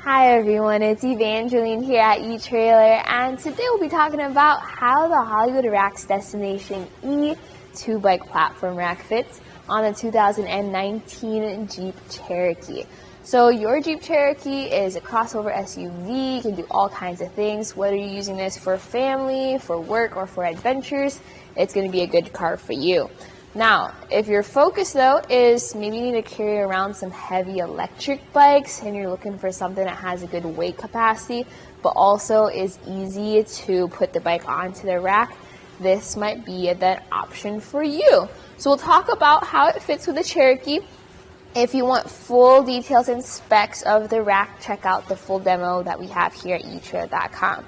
Hi everyone, it's Evangeline here at etrailer, and today we'll be talking about how the Hollywood Rack's destination E2 bike platform rack fits on the 2019 Jeep Cherokee. So your Jeep Cherokee is a crossover SUV, you can do all kinds of things. Whether you're using this for family, for work, or for adventures, it's going to be a good car for you. Now, if your focus though is maybe you need to carry around some heavy electric bikes and you're looking for something that has a good weight capacity but also is easy to put the bike onto the rack, this might be that option for you. So we'll talk about how it fits with the Cherokee. If you want full details and specs of the rack, check out the full demo that we have here at etrailer.com.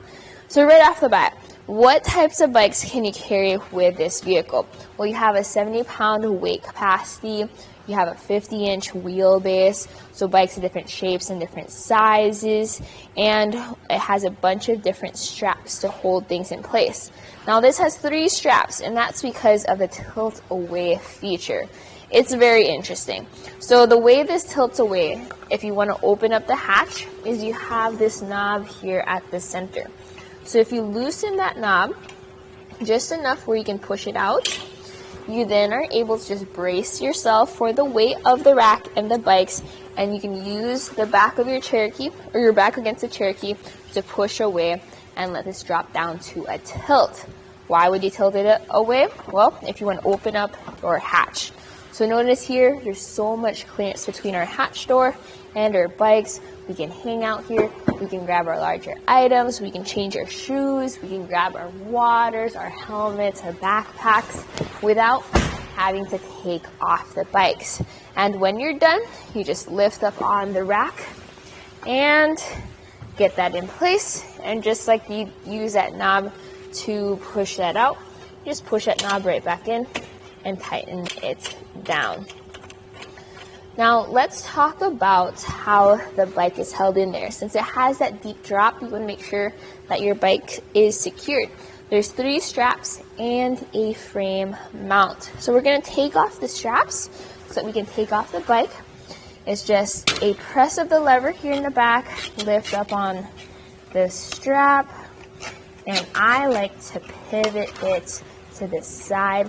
So right off the bat, what types of bikes can you carry with this vehicle? Well, you have a 70-pound weight capacity, you have a 50-inch wheelbase, so bikes of different shapes and different sizes, and it has a bunch of different straps to hold things in place. Now this has 3 straps, and that's because of the tilt away feature. It's very interesting. So the way this tilts away, if you want to open up the hatch, is you have this knob here at the center. So if you loosen that knob just enough where you can push it out, you then are able to just brace yourself for the weight of the rack and the bikes, and you can use the back of your Cherokee or your back against the Cherokee to push away and let this drop down to a tilt. Why would you tilt it away? Well, if you want to open up your hatch. So notice here, there's so much clearance between our hatch door and our bikes. We can hang out here, we can grab our larger items, we can change our shoes, we can grab our waters, our helmets, our backpacks without having to take off the bikes. And when you're done, you just lift up on the rack and get that in place. And just like you use that knob to push that out, you just push that knob right back in and tighten it down. Now let's talk about how the bike is held in there. Since it has that deep drop, you want to make sure that your bike is secured. There's 3 straps and a frame mount. So we're going to take off the straps so that we can take off the bike. It's just a press of the lever here in the back, lift up on the strap, and I like to pivot it to the side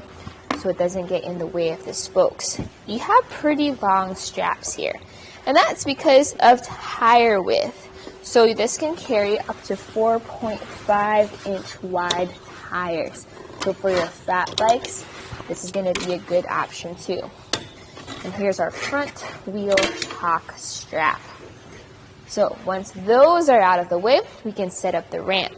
so it doesn't get in the way of the spokes. You have pretty long straps here, and that's because of tire width. So this can carry up to 4.5-inch wide tires. So for your fat bikes, this is going to be a good option too. And here's our front wheel chock strap. So once those are out of the way, we can set up the ramp.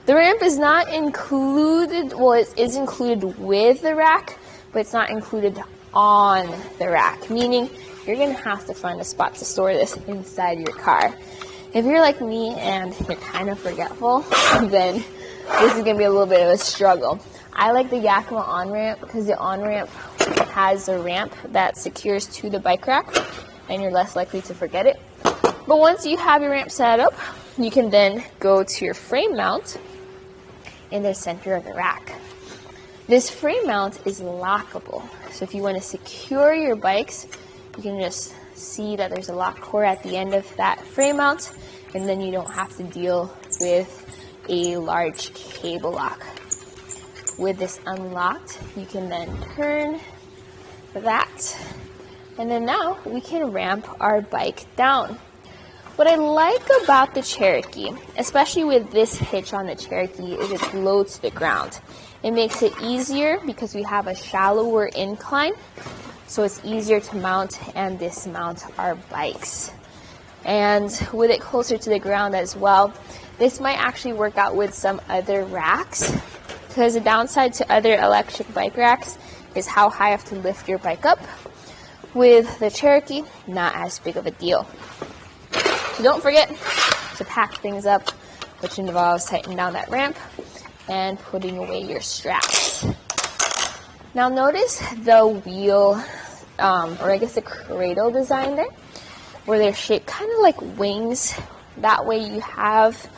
The ramp is not included, well, it is included with the rack, but it's not included on the rack, meaning you're going to have to find a spot to store this inside your car. If you're like me and you're kind of forgetful, then this is going to be a little bit of a struggle. I like the Yakima on-ramp because the on-ramp has a ramp that secures to the bike rack, and you're less likely to forget it. But once you have your ramp set up, you can then go to your frame mount in the center of the rack. This frame mount is lockable, so if you want to secure your bikes, you can just see that there's a lock core at the end of that frame mount, and then you don't have to deal with a large cable lock. With this unlocked, you can then turn that, and then now we can ramp our bike down. What I like about the Cherokee, especially with this hitch on the Cherokee, is it's low to the ground. It makes it easier because we have a shallower incline, so it's easier to mount and dismount our bikes. And with it closer to the ground as well, this might actually work out with some other racks, because the downside to other electric bike racks is how high you have to lift your bike up. With the Cherokee, not as big of a deal. So don't forget to pack things up, which involves tightening down that ramp and putting away your straps. Now notice the wheel, or I guess the cradle design there, where they're shaped kind of like wings. That way you have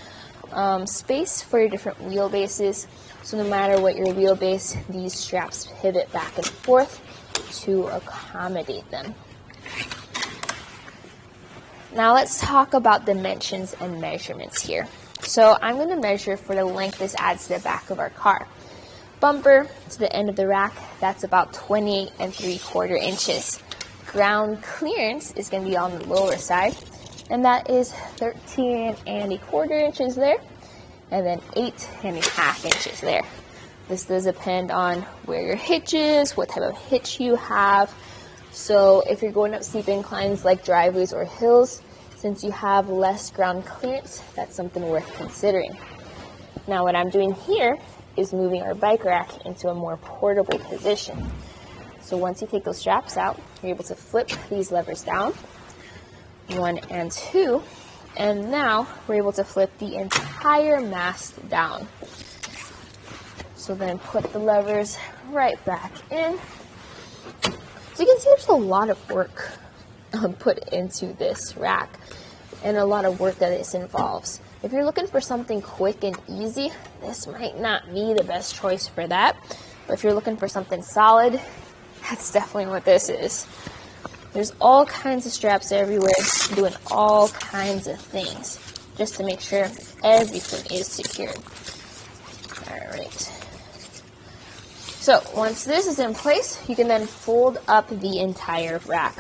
space for your different wheelbases. So no matter what your wheelbase, these straps pivot back and forth to accommodate them. Now let's talk about dimensions and measurements here. So I'm going to measure for the length this adds to the back of our car. Bumper to the end of the rack, that's about 28 3/4 inches. Ground clearance is going to be on the lower side, and that is 13 1/4 inches there, and then 8 1/2 inches there. This does depend on where your hitch is, what type of hitch you have. So if you're going up steep inclines like driveways or hills, since you have less ground clearance, that's something worth considering. Now what I'm doing here is moving our bike rack into a more portable position. So once you take those straps out, you're able to flip these levers down, 1 and 2, and now we're able to flip the entire mast down. So then put the levers right back in. So you can see there's a lot of work put into this rack and a lot of work that this involves. If you're looking for something quick and easy, this might not be the best choice for that. But if you're looking for something solid, that's definitely what this is. There's all kinds of straps everywhere doing all kinds of things just to make sure everything is secured. All right. So once this is in place, you can then fold up the entire rack.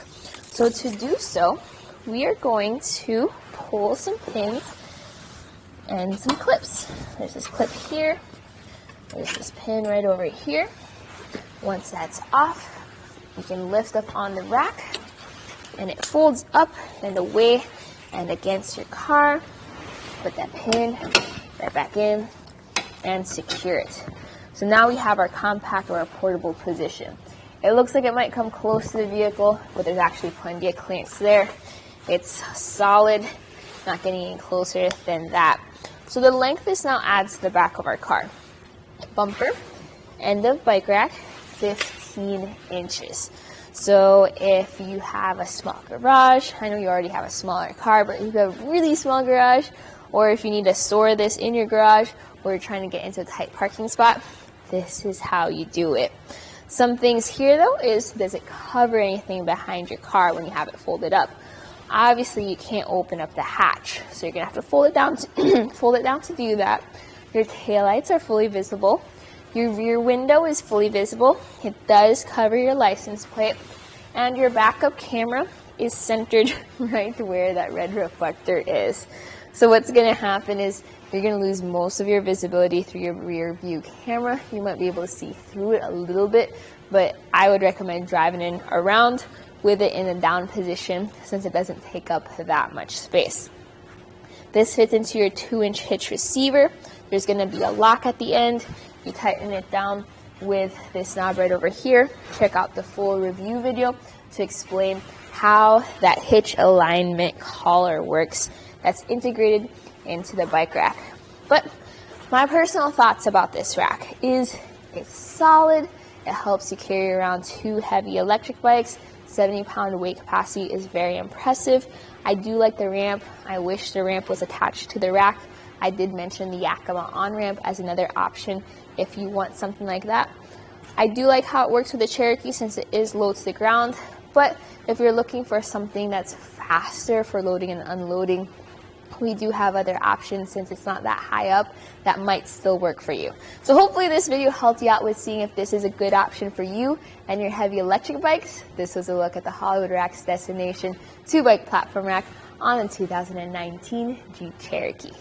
So to do so, we are going to pull some pins and some clips. There's this clip here. There's this pin right over here. Once that's off, you can lift up on the rack and it folds up and away and against your car. Put that pin right back in and secure it. So now we have our compact or our portable position. It looks like it might come close to the vehicle, but there's actually plenty of clearance there. It's solid, not getting any closer than that. So the length this now adds to the back of our car. Bumper, end of bike rack, 15 inches. So if you have a small garage, I know you already have a smaller car, but if you have a really small garage, or if you need to store this in your garage, or you're trying to get into a tight parking spot, this is how you do it. Some things here though is, does it cover anything behind your car when you have it folded up? Obviously you can't open up the hatch, so you're gonna have to fold it down to do that. Your taillights are fully visible. Your rear window is fully visible. It does cover your license plate, and your backup camera is centered right where that red reflector is. So what's gonna happen is you're going to lose most of your visibility through your rear view camera. You might be able to see through it a little bit, but I would recommend driving in around with it in a down position since it doesn't take up that much space. This fits into your 2-inch hitch receiver. There's going to be a lock at the end. You tighten it down with this knob right over here. Check out the full review video to explain how that hitch alignment collar works. That's integrated into the bike rack. But my personal thoughts about this rack is it's solid. It helps you carry around 2 heavy electric bikes. 70-pound weight capacity is very impressive. I do like the ramp. I wish the ramp was attached to the rack. I did mention the Yakima on-ramp as another option if you want something like that. I do like how it works with the Cherokee since it is low to the ground, but if you're looking for something that's faster for loading and unloading, we do have other options since it's not that high up that might still work for you. So hopefully this video helped you out with seeing if this is a good option for you and your heavy electric bikes. This was a look at the Hollywood Rack's Destination 2-bike platform rack on a 2019 Jeep Cherokee.